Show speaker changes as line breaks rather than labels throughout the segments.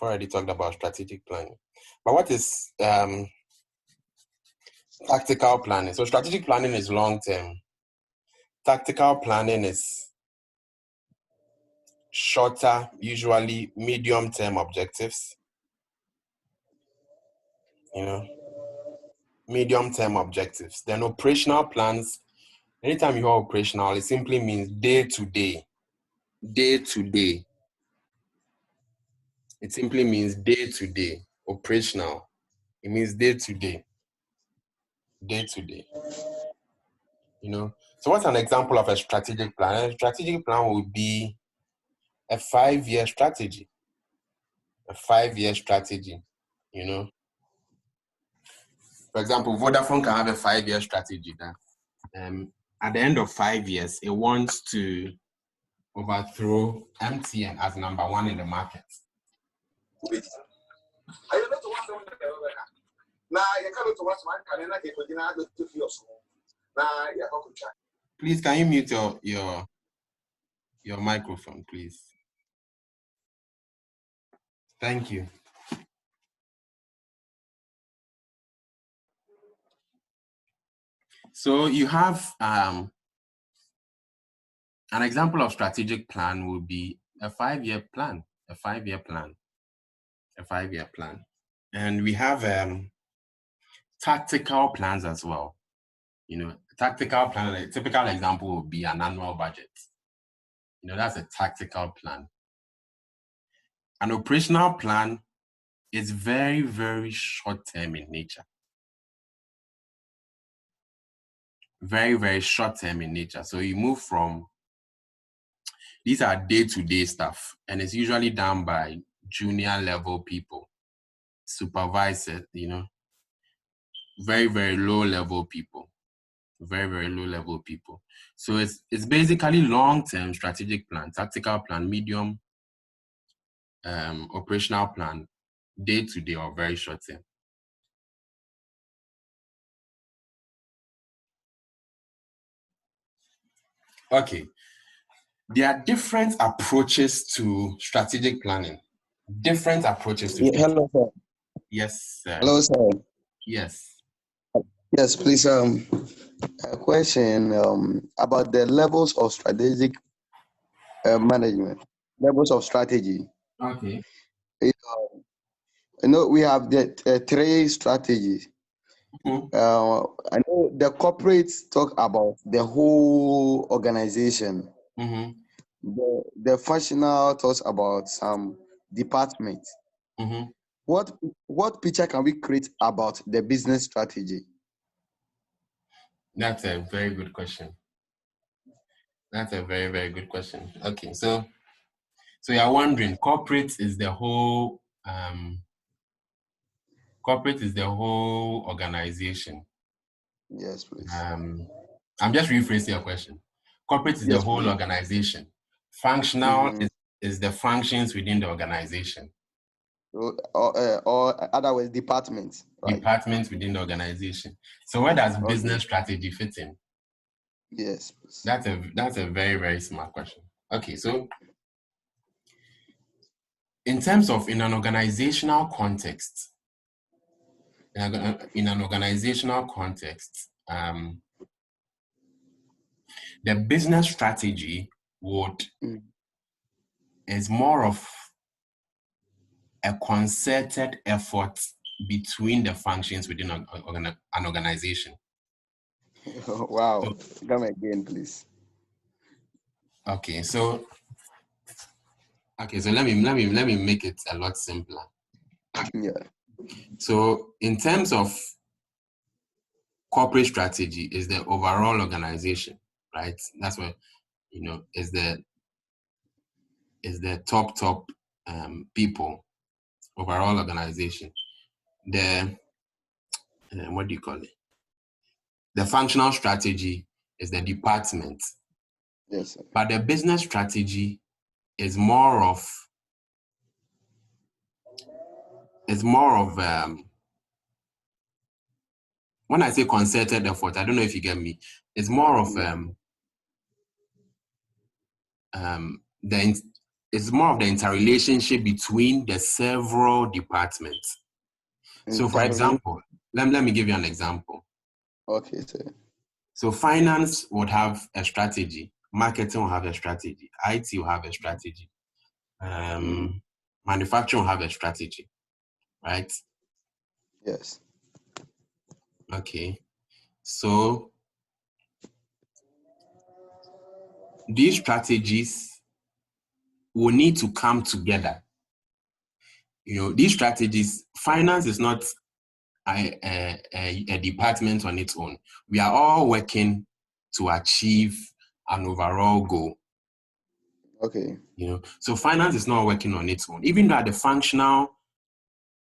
already talked about strategic planning. But what is tactical planning? So strategic planning is long-term. Tactical planning is shorter, usually medium-term objectives. Medium-term objectives. Then operational plans, anytime you hear operational, it simply means day-to-day. Day-to-day. It simply means day-to-day. Operational. It means day-to-day. Day-to-day. So what's an example of a strategic plan? A strategic plan would be a 5-year strategy. A 5-year strategy, For example, Vodafone can have a 5-year strategy that at the end of 5 years, it wants to overthrow MTN as number 1 in the market. Please, can you mute your microphone, please? Thank you. So you have an example of strategic plan would be a 5-year plan, a 5-year plan. And we have tactical plans as well. Tactical plan, a typical example would be an annual budget. That's a tactical plan. An operational plan is very, very short-term in nature. Very, very short-term in nature. So you move from, these are day-to-day stuff, and it's usually done by junior level people, supervisors, very, very low level people. Very, very low level people. So it's basically long-term strategic plan, tactical plan, medium operational plan, day-to-day or very short-term. Okay. There are different approaches to strategic planning. Different approaches to
Hello, sir.
Yes, sir.
Hello, sir.
Yes.
Yes, please. A question about the levels of strategic management, levels of strategy.
Okay.
We have the 3 strategies.
Mm-hmm.
I know the corporates talk about the whole organization.
Mm-hmm.
The functional talks about some departments.
Mm-hmm.
What picture can we create about the business strategy?
That's a very good question. That's a very, very good question. Okay, so you're wondering, corporate is the whole organization.
Yes, please.
I'm just rephrasing your question. Corporate is the whole organization. Functional is the functions within the organization.
Or otherwise, departments. Right?
Departments within the organization. So where does business strategy fit in?
Yes, please.
That's a very, very smart question. Okay, so in terms of in an organizational context, the business strategy is more of a concerted effort between the functions within an organization.
Wow. Come again, please.
Okay, so let me make it a lot simpler.
Yeah.
So in terms of corporate strategy is the overall organization, right? That's what is the top people, overall organization. The what do you call it? The functional strategy is the department.
Yes, sir.
But the business strategy is more of when I say concerted effort, I don't know if you get me. It's more of it's more of the interrelationship between the several departments. So for example, let me give you an example.
Okay, sir.
So finance would have a strategy, marketing will have a strategy, IT will have a strategy, manufacturing will have a strategy, right?
Yes.
Okay. So these strategies will need to come together. These strategies, finance is not a department on its own. We are all working to achieve an overall goal.
Okay.
So finance is not working on its own. Even though at the functional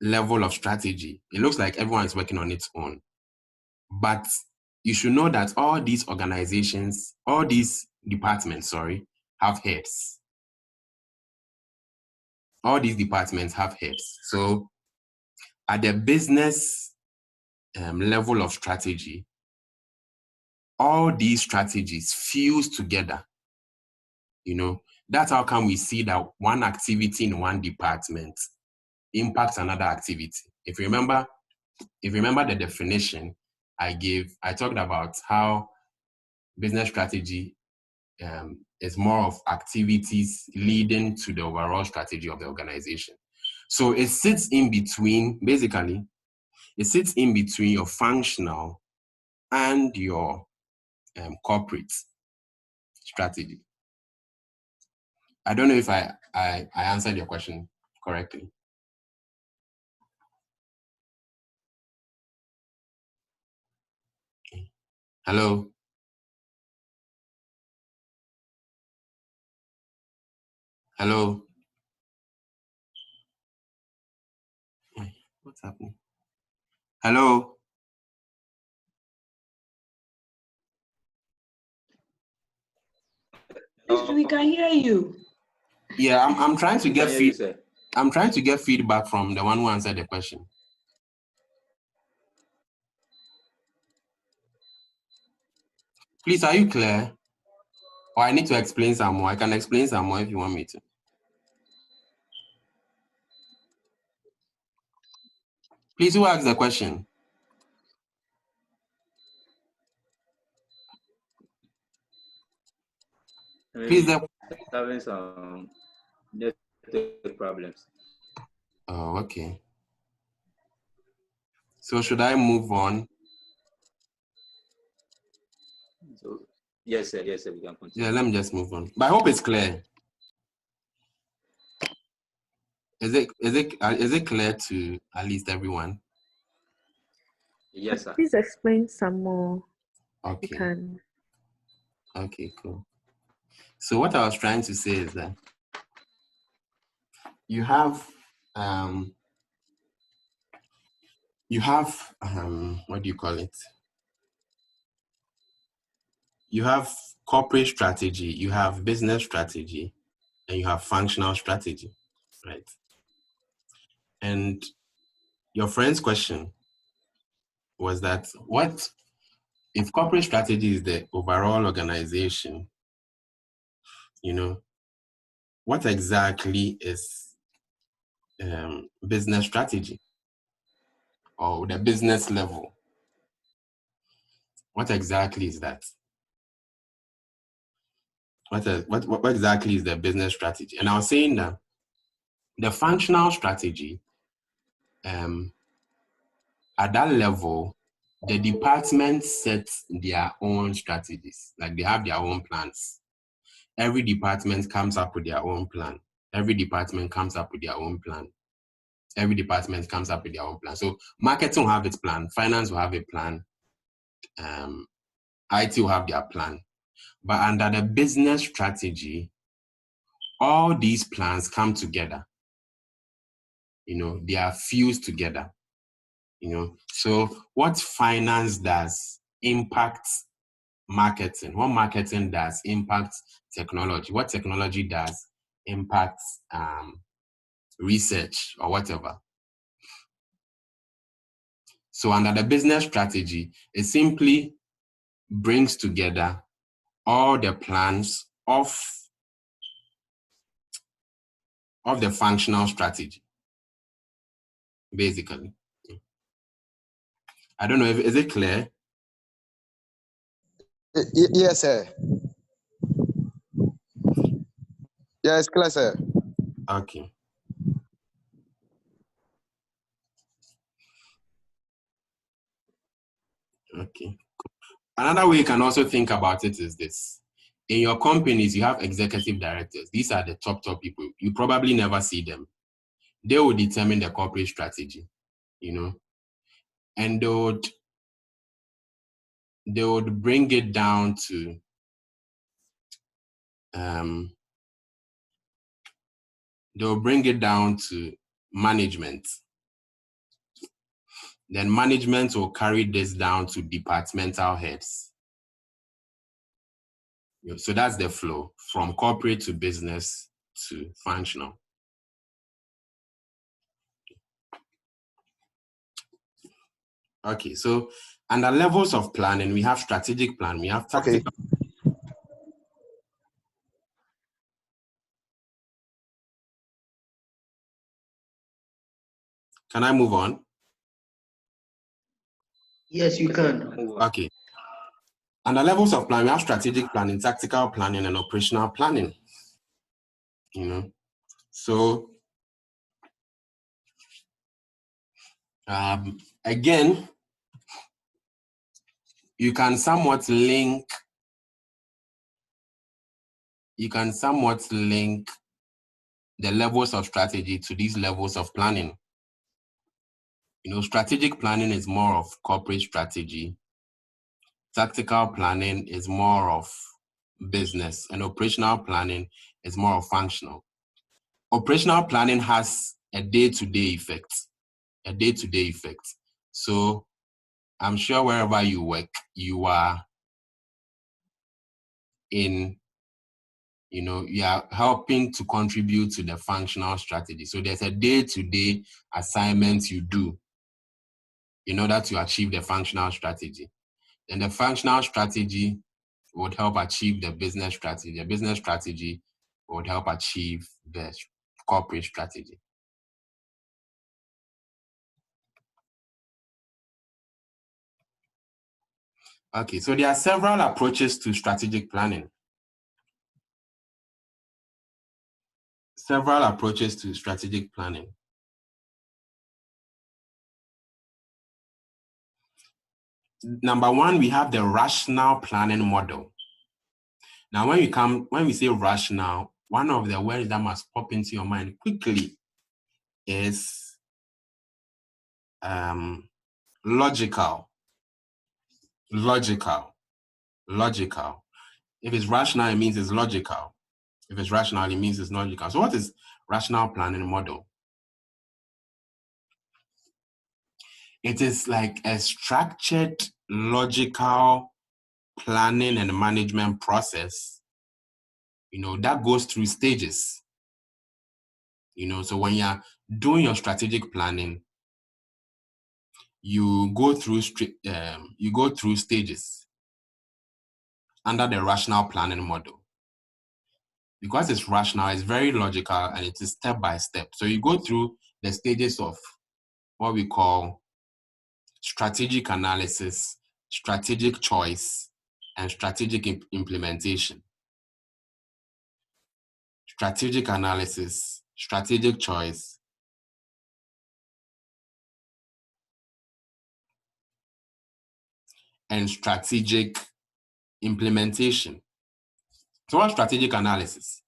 level of strategy, it looks like everyone is working on its own. But you should know that all these organizations, all these departments, have heads. All these departments have heads. So at the business level of strategy, all these strategies fuse together. That's how come we see that one activity in one department impacts another activity. If you remember the definition I gave, I talked about how business strategy is more of activities leading to the overall strategy of the organization. So it sits in between, basically, your functional and your corporate strategy. I don't know if I answered your question correctly. Okay. Hello? Hello? What's happening? Hello?
We can hear you.
Yeah, I'm trying to get I'm trying to get feedback from the one who answered the question. Please, are you clear? Or I need to explain some more. I can explain some more if you want me to. Please, who asked the question? Please,
having some network problems.
Oh, okay. So should I move on?
So yes, sir, we can continue.
Yeah, let me just move on. But I hope it's clear. Is it clear to at least everyone?
Yes, sir.
Please explain some more.
Okay.
You can.
Okay, cool. So what I was trying to say is that you have what do you call it? You have corporate strategy, you have business strategy, and you have functional strategy, right? And your friend's question was that what if corporate strategy is the overall organization, what exactly is business strategy or the business level? What exactly is that? What exactly is the business strategy? And I was saying that the functional strategy, at that level, the departments set their own strategies, like they have their own plans. Every department comes up with their own plan. Every department comes up with their own plan. Every department comes up with their own plan. So marketing will have its plan, finance will have a plan, IT will have their plan. But under the business strategy, all these plans come together. They are fused together. So what finance does impacts marketing. What marketing does impacts technology. What technology does impacts research or whatever. So under the business strategy, it simply brings together all the plans of of the functional strategy, basically. I don't know if, is it clear?
Yes, sir. Yes, clear, sir.
Okay. Okay. Another way you can also think about it is this. In your companies, you have executive directors. These are the top people. You probably never see them. They will determine the corporate strategy, you know, and they would bring it down to management. Then management will carry this down to departmental heads. So that's the flow from corporate to business to functional. Okay, so under levels of planning, we have strategic plan, we have tactical.
Okay.
Can I move on?
Yes, you can.
Okay. Under levels of plan, we have strategic planning, tactical planning, and operational planning. You know, so again, you can somewhat link the levels of strategy to these levels of planning. You know, strategic planning is more of corporate strategy. Tactical planning is more of business, and operational planning is more of functional. Operational planning has a day-to-day effect. So I'm sure wherever you work, you are you are helping to contribute to the functional strategy. So there's a day-to-day assignment you do in order to achieve the functional strategy. And the functional strategy would help achieve the business strategy. The business strategy would help achieve the corporate strategy. Okay, so there are several approaches to strategic planning. Number one, we have the rational planning model. Now, when we say rational, one of the words that must pop into your mind quickly is logical. If it's rational, it means it's logical. If it's rational, it means it's logical. So what is rational planning model? It is like a structured, logical planning and management process, that goes through stages. So when you're doing your strategic planning, you go through stages under the rational planning model. Because it's rational, it's very logical, and it is step by step. So you go through the stages of what we call strategic analysis, strategic choice, and strategic implementation. Strategic analysis, strategic choice, and strategic implementation. So what's strategic analysis?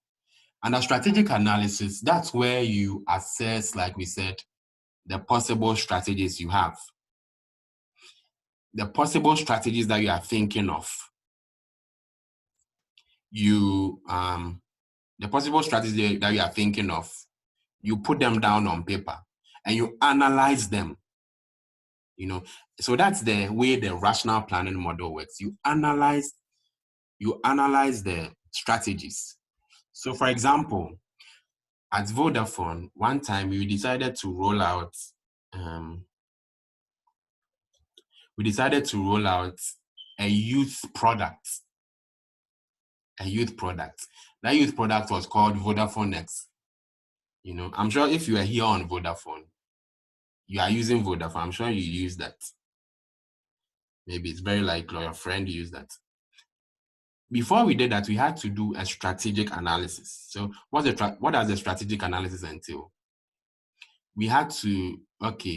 Under strategic analysis, that's where you assess, like we said, the possible strategies you have. The possible strategies that you are thinking of. The possible strategies that you are thinking of, you put them down on paper and you analyze them. So that's the way the rational planning model works. You analyze the strategies. So for example, at Vodafone, one time we decided to roll out a youth product. That youth product was called Vodafone X. You know, I'm sure if you are here on Vodafone, you are using Vodafone. I'm sure you use that. Maybe it's very likely your friend used that. Before we did that, we had to do a strategic analysis. So what does the strategic analysis entail? We had to,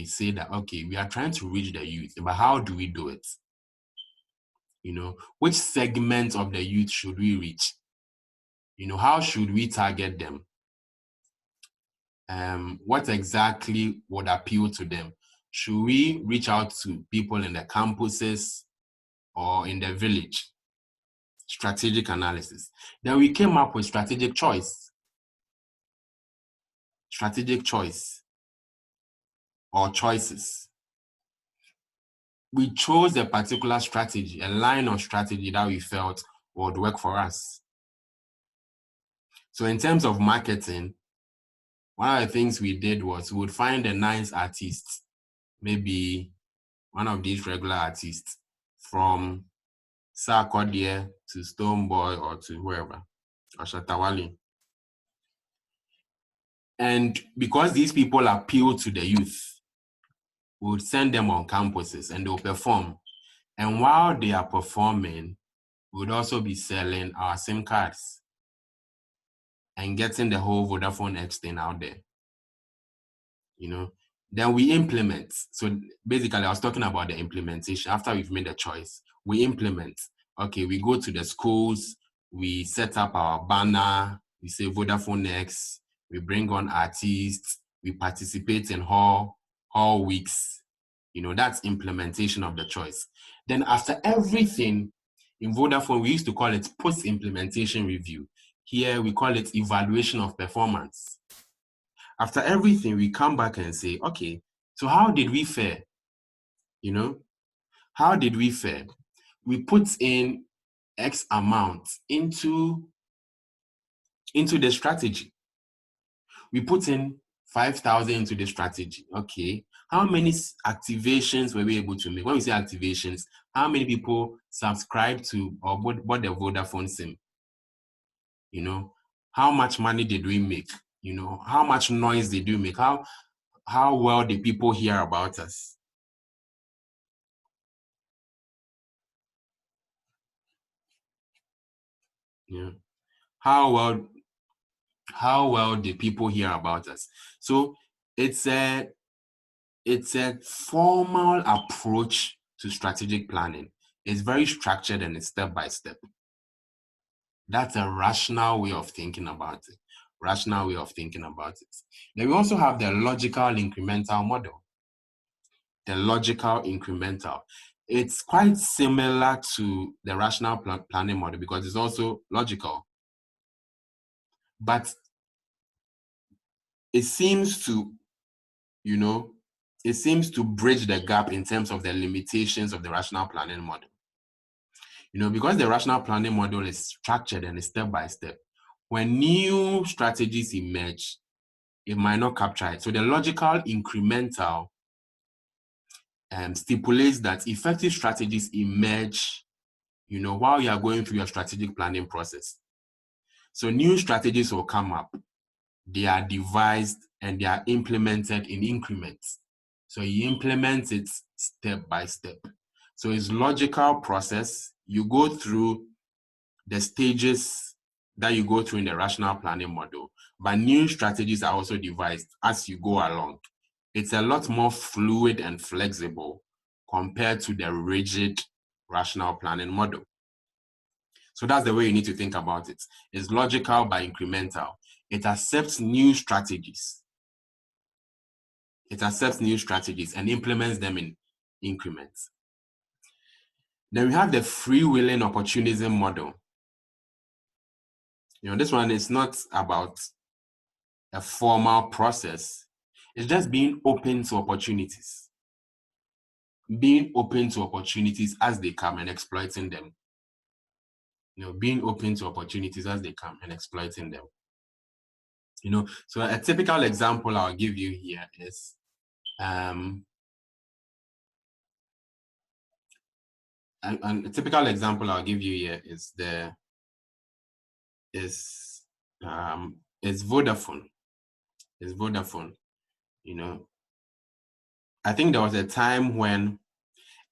say that, we are trying to reach the youth, but how do we do it? You know, which segment of the youth should we reach? You know, how should we target them? What exactly would appeal to them? Should we reach out to people in the campuses or in the village? Strategic analysis. Then we came up with strategic choice. Strategic choice or choices. We chose a particular strategy, a line of strategy that we felt would work for us. So in terms of marketing, one of the things we did was we would find a nice artist, maybe one of these regular artists from Sarkodie to Stoneboy or to whoever, or Shatawali. And because these people appeal to the youth, we would send them on campuses and they'll perform. And while they are performing, we would also be selling our SIM cards and getting the whole Vodafone X thing out there. You know, then we implement. So basically, I was talking about the implementation. After we've made a choice, we implement. Okay, we go to the schools, we set up our banner, we say Vodafone X, we bring on artists, we participate in hall weeks. You know, that's implementation of the choice. Then after everything, in Vodafone, we used to call it post-implementation review. Here, we call it evaluation of performance. After everything, we come back and say, okay, so how did we fare? You know, how did we fare? We put in X amount into the strategy. We put in 5,000 into the strategy. Okay, how many activations were we able to make? When we say activations, how many people subscribe to or bought the Vodafone SIM? You know, how much money did we make? You know, how much noise did we make? How well did people hear about us? Yeah. How well did people hear about us? So it's a formal approach to strategic planning. It's very structured and it's step by step. That's a rational way of thinking about it. Then we also have the logical incremental model. The logical incremental. It's quite similar to the rational planning model because it's also logical. But it seems to, bridge the gap in terms of the limitations of the rational planning model. You know, because the rational planning model is structured and is step by step, when new strategies emerge, it might not capture it. So the logical incremental stipulates that effective strategies emerge, while you are going through your strategic planning process. So new strategies will come up. They are devised and they are implemented in increments. So you implement it step by step. So it's logical process. You go through the stages that you go through in the rational planning model, but new strategies are also devised as you go along. It's a lot more fluid and flexible compared to the rigid rational planning model. So that's the way you need to think about it. It's logical but incremental. It accepts new strategies. And implements them in increments. Then we have the freewheeling opportunism model. This one is not about a formal process. It's just being open to opportunities. Being open to opportunities as they come and exploiting them. Being open to opportunities as they come and exploiting them. So a typical example I'll give you here is and a typical example I'll give you here is Vodafone. is Vodafone. You know, I think there was a time when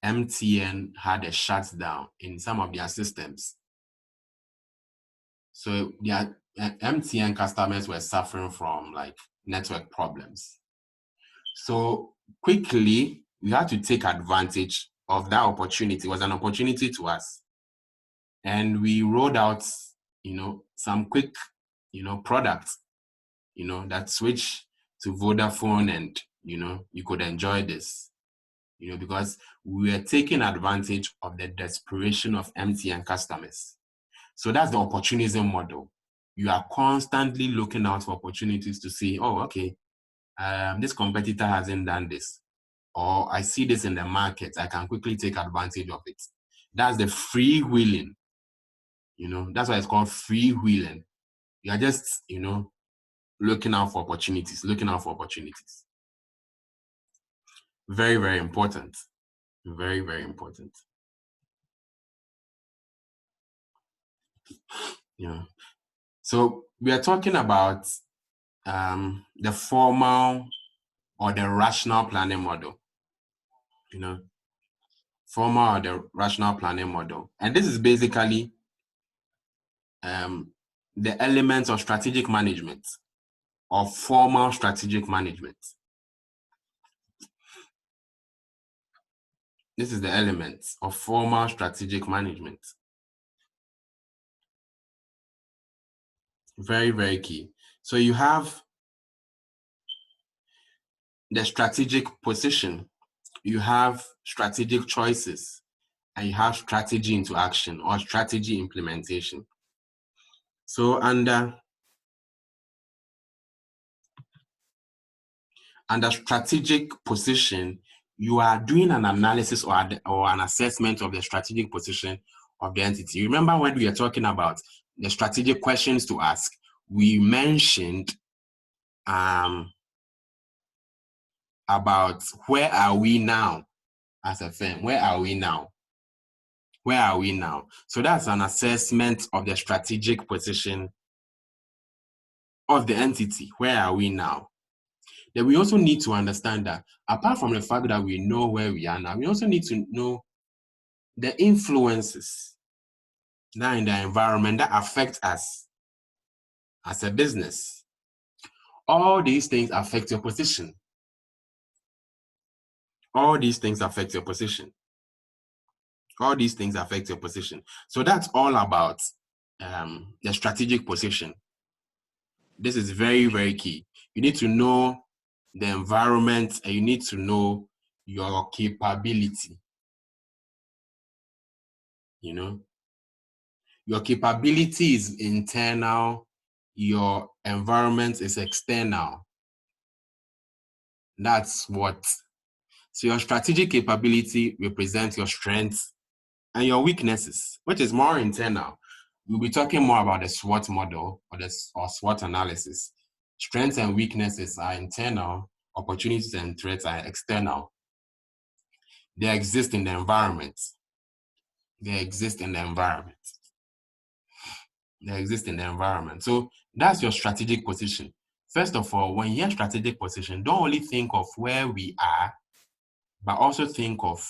MTN had a shutdown in some of their systems. So their MTN customers were suffering from like network problems. So quickly, we had to take advantage of that opportunity. It was an opportunity to us. And we rolled out, some quick, products, that switch to Vodafone, and, you could enjoy this, because we were taking advantage of the desperation of MTN customers. So that's the opportunism model. You are constantly looking out for opportunities to see, oh, okay, this competitor hasn't done this, or I see this in the market, I can quickly take advantage of it. That's the freewheeling. That's why it's called freewheeling. You are just, looking out for opportunities. Very, very important. Very, very important. So we are talking about the formal or the rational planning model. Formal or the rational planning model. And this is basically the elements of strategic management or formal strategic management. This is the elements of formal strategic management. Very, very key. So you have the strategic position, you have strategic choices, and you have strategy into action or strategy implementation. So under strategic position, you are doing an analysis or an assessment of the strategic position of the entity. Remember when we are talking about the strategic questions to ask, we mentioned about where are we now as a firm? Where are we now? Where are we now? So that's an assessment of the strategic position of the entity. Where are we now? Then we also need to understand that apart from the fact that we know where we are now, we also need to know the influences that in the environment that affect us as a business. All these things affect your position. All these things affect your position. All these things affect your position. So that's all about the strategic position. This is very, very key. You need to know the environment and you need to know your capability. Your capability is internal, your environment is external. That's what. So your strategic capability represents your strengths and your weaknesses, which is more internal. We'll be talking more about the SWOT model or SWOT analysis. Strengths and weaknesses are internal, opportunities and threats are external. They exist in the environment. They exist in the environment. They exist in the environment. So that's your strategic position. First of all, when you have strategic position, don't only think of where we are, but also think of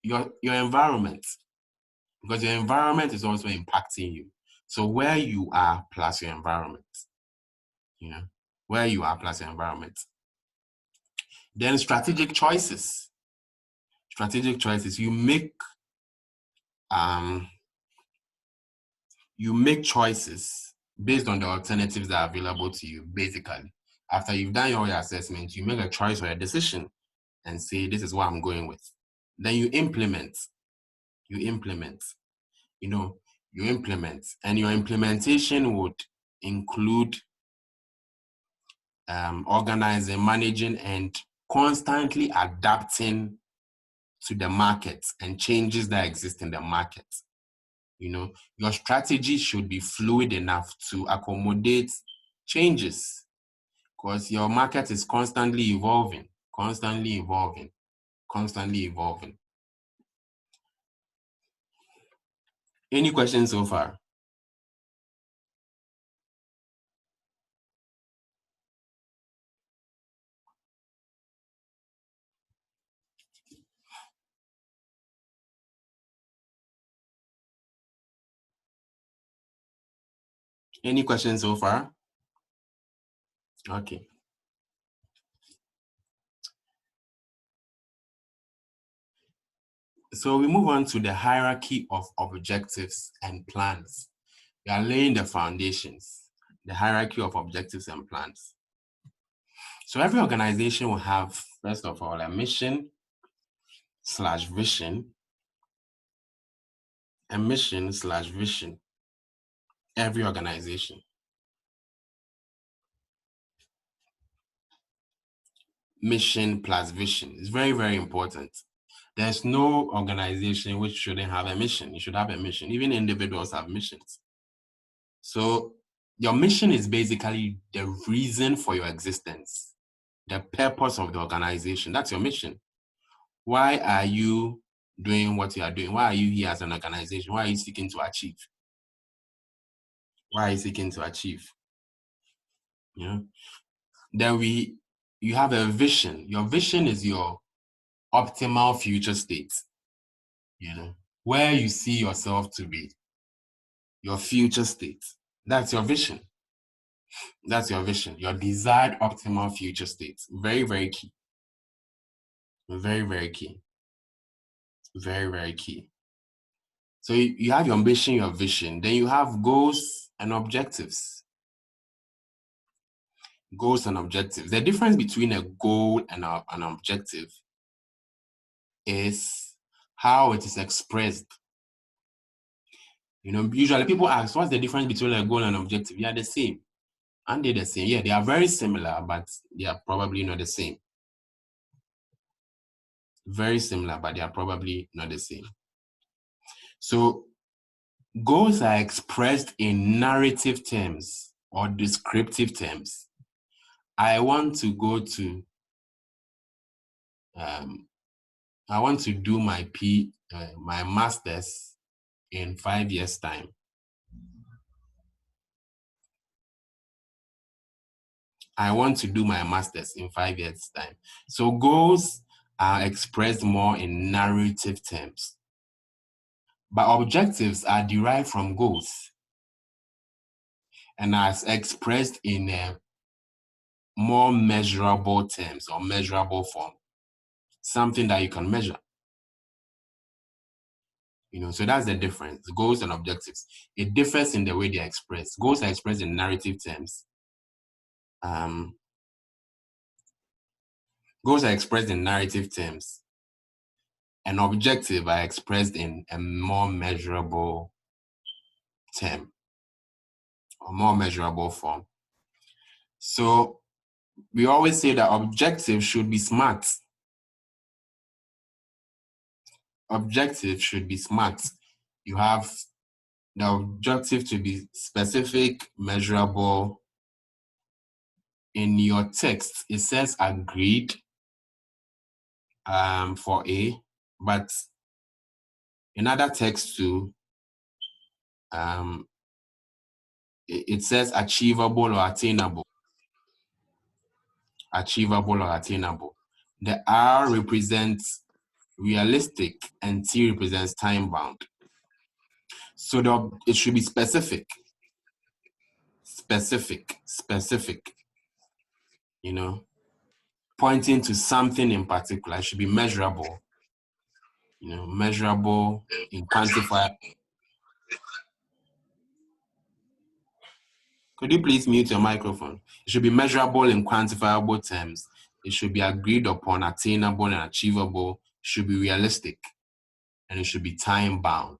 your environment, because your environment is also impacting you. So where you are plus your environment, where you are plus your environment. Then strategic choices. Strategic choices, you make choices based on the alternatives that are available to you, basically. After you've done your assessment, you make a choice or a decision and say, this is what I'm going with. Then you implement. And your implementation would include organizing, managing, and constantly adapting to the market and changes that exist in the market. Your strategy should be fluid enough to accommodate changes, because your market is constantly evolving. Any questions so far? Any questions so far? Okay. So we move on to the hierarchy of objectives and plans. We are laying the foundations, the hierarchy of objectives and plans. So every organization will have, first of all, a mission / vision, a mission / vision, every organization. Mission plus vision is very, very important. There's no organization which shouldn't have a mission. You should have a mission. Even individuals have missions. So your mission is basically the reason for your existence, the purpose of the organization. That's your mission. Why are you doing what you are doing? Why are you here as an organization? Why are you seeking to achieve? Why are you seeking to achieve? Then you have a vision. Your vision is your optimal future state, where you see yourself to be, your future state. That's your vision. That's your vision, your desired optimal future state. Very, very key. Very, very key. Very, very key. So you have your ambition, your vision. Then you have goals and objectives. Goals and objectives. The difference between a goal and an objective is how it is expressed. Usually people ask, what's the difference between a goal and an objective? They are the same. And they're the same. Yeah, they are very similar, but they are probably not the same. Very similar, but they are probably not the same. So goals are expressed in narrative terms or descriptive terms. I want to go to, I want to do my master's in 5 years' time. I want to do my master's in 5 years' time. So goals are expressed more in narrative terms. But objectives are derived from goals and are expressed in more measurable terms or measurable form, something that you can measure. So that's the difference, goals and objectives. It differs in the way they are expressed. Goals are expressed in narrative terms. Goals are expressed in narrative terms, and objectives are expressed in a more measurable term or more measurable form. So we always say that objectives should be smart. Objective should be smart. You have the objective to be specific, measurable. In your text, it says agreed for A, but in other texts too, it says achievable or attainable. Achievable or attainable. The R represents realistic and T represents time bound. So it should be specific. Specific. Pointing to something in particular. It should be measurable. Measurable in quantifiable. Could you please mute your microphone? It should be measurable in quantifiable terms. It should be agreed upon, attainable and achievable. It should be realistic. And it should be time bound.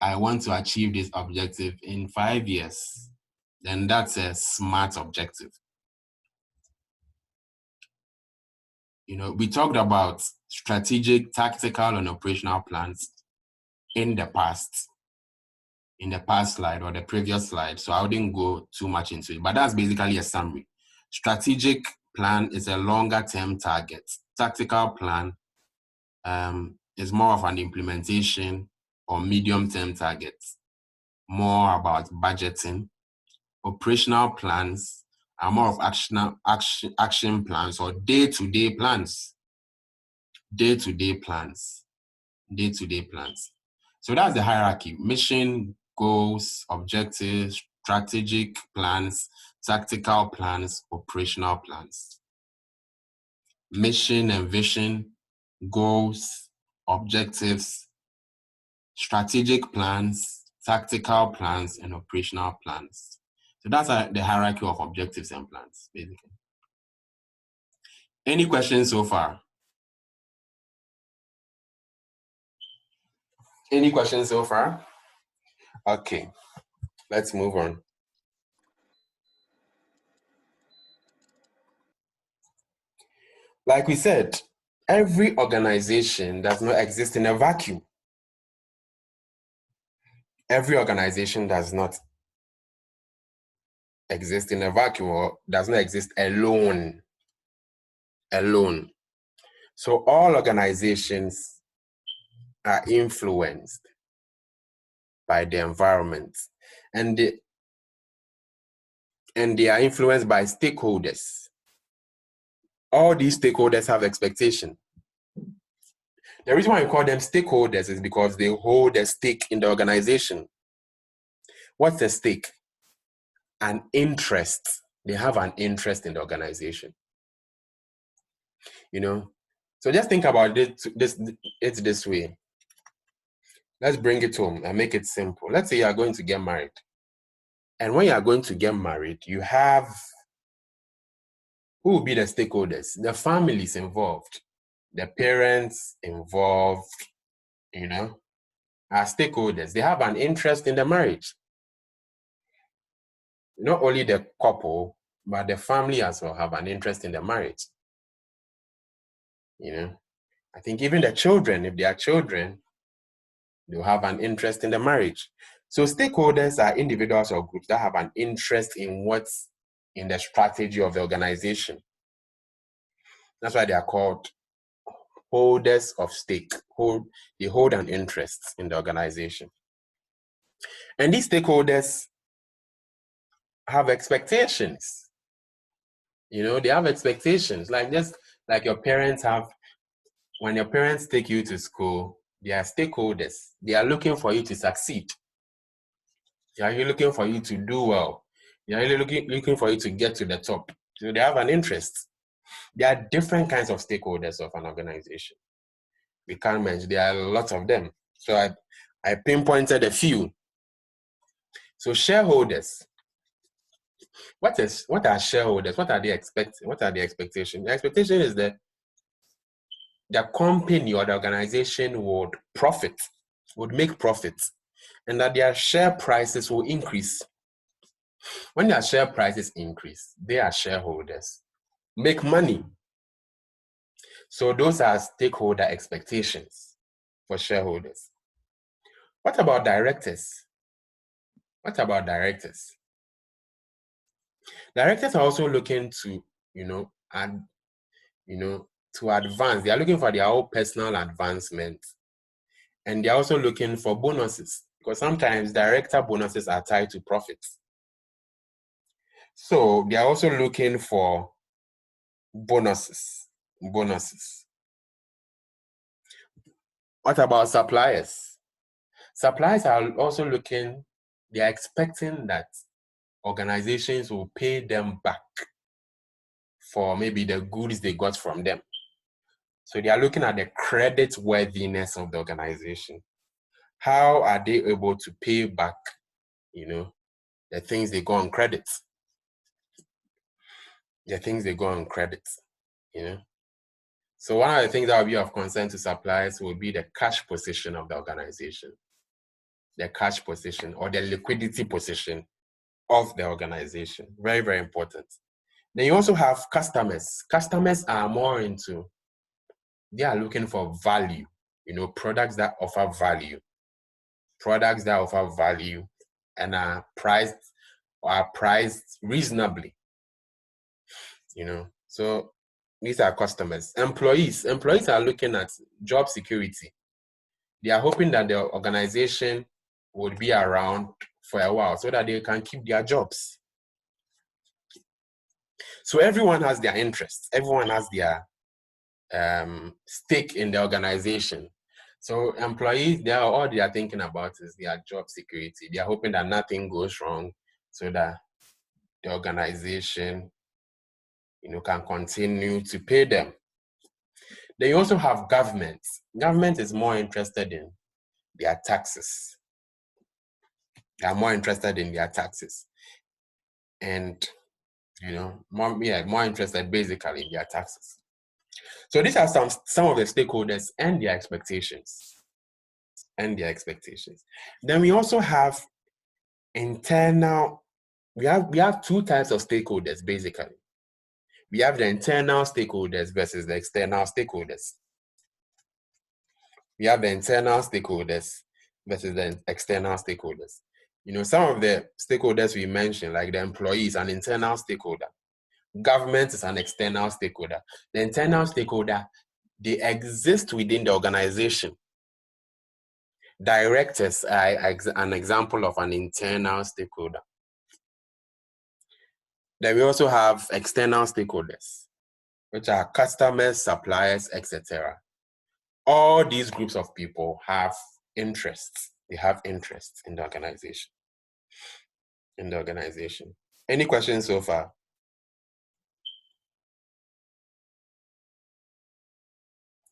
I want to achieve this objective in 5 years. Then that's a smart objective. We talked about strategic, tactical, and operational plans in the past slide or the previous slide. So I wouldn't go too much into it, but that's basically a summary. Strategic plan is a longer term target. Tactical plan is more of an implementation or medium term target, more about budgeting. Operational plans are more of action plans or day-to-day plans. Day-to-day plans. So that's the hierarchy: mission, goals, objectives, strategic plans, tactical plans, operational plans. Mission and vision, goals, objectives, strategic plans, tactical plans, and operational plans. So that's the hierarchy of objectives and plans, basically. Any questions so far? Any questions so far? Okay, let's move on. Like we said, every organization does not exist in a vacuum. Every organization does not exist in a vacuum or does not exist alone. So all organizations are influenced by the environment, and they are influenced by stakeholders. All these stakeholders have expectation. The reason why I call them stakeholders is because they hold a stake in the organization. What's a stake? An interest. They have an interest in the organization. You know, so just think about it this way. Let's bring it home and make it simple. Let's say you are going to get married. And when you are going to get married, you have, who will be the stakeholders? The families involved, the parents involved, you know, are stakeholders. They have an interest in the marriage. Not only the couple, but the family as well have an interest in the marriage. You know, I think even the children, if they are children, they'll have an interest in the marriage. So stakeholders are individuals or groups that have an interest in what's in the strategy of the organization. That's why they are called holders of stake. They hold an interest in the organization. And these stakeholders have expectations. You know, they have expectations. Like just like your parents have, when your parents take you to school, they are stakeholders. They are looking for you to succeed. They are really looking for you to do well. They are really looking for you to get to the top. So they have an interest. There are different kinds of stakeholders of an organization. We can't mention, there are a lot of them. So I pinpointed a few. So shareholders. What are shareholders? What are they expecting? What are the expectations? The expectation is that the company or the organization would make profits, and that their share prices will increase. When their share prices increase, they are shareholders, make money. So those are stakeholder expectations for shareholders. What about directors? Directors are also looking to, to advance. They are looking for their own personal advancement. And they're also looking for bonuses, because sometimes director bonuses are tied to profits. So they are also looking for bonuses. What about suppliers? Suppliers are also looking, they are expecting that organizations will pay them back for maybe the goods they got from them. So they are looking at the credit worthiness of the organization. How are they able to pay back, the things they go on credit? So one of the things that will be of concern to suppliers will be the cash position of the organization. The cash position or the liquidity position of the organization. Very, very important. Then you also have customers. Customers are more into, they are looking for value, products that offer value. Products that offer value and are priced reasonably. So these are customers. Employees are looking at job security. They are hoping that the organization would be around for a while so that they can keep their jobs. So everyone has their interests. Everyone has their stake in the organization. So employees, all they are thinking about is their job security. They are hoping that nothing goes wrong so that the organization, can continue to pay them. Then you also have government. Government is more interested in their taxes. They are more interested in their taxes. And, more interested basically in their taxes. So these are some of the stakeholders and their expectations. Then we also have internal, we have two types of stakeholders basically. We have the internal stakeholders versus the external stakeholders. We have the internal stakeholders versus the external stakeholders. Some of the stakeholders we mentioned, like the employee is an internal stakeholder. Government is an external stakeholder. The internal stakeholder, they exist within the organization. Directors are an example of an internal stakeholder. Then we also have external stakeholders, which are customers, suppliers, etc. All these groups of people have interests. They have interests in the organization. Any questions so far?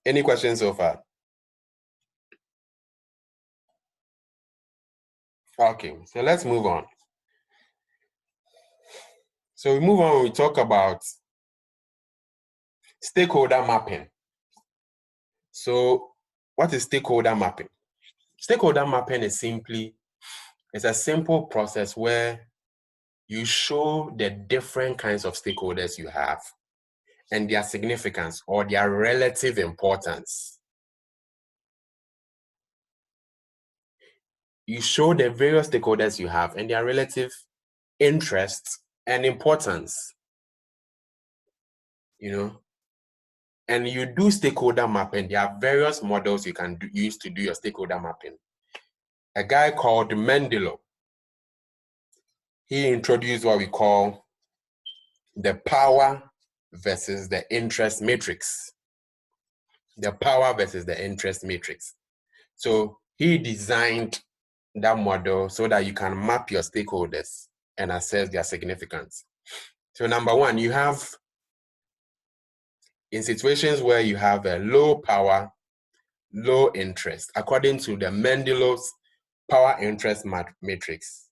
Any questions so far? Okay, so let's move on. So we move on, we talk about stakeholder mapping. So what is stakeholder mapping? Stakeholder mapping is a simple process where you show the different kinds of stakeholders you have and their significance or their relative importance. You show the various stakeholders you have and their relative interests and importance, and you do stakeholder mapping. There are various models you can use to do your stakeholder mapping. A guy called Mendelov, he introduced what we call the power versus the interest matrix. The power versus the interest matrix. So he designed that model so that you can map your stakeholders and assess their significance. So number one, you have, in situations where you have a low power, low interest, according to the Mendelov's power interest matrix,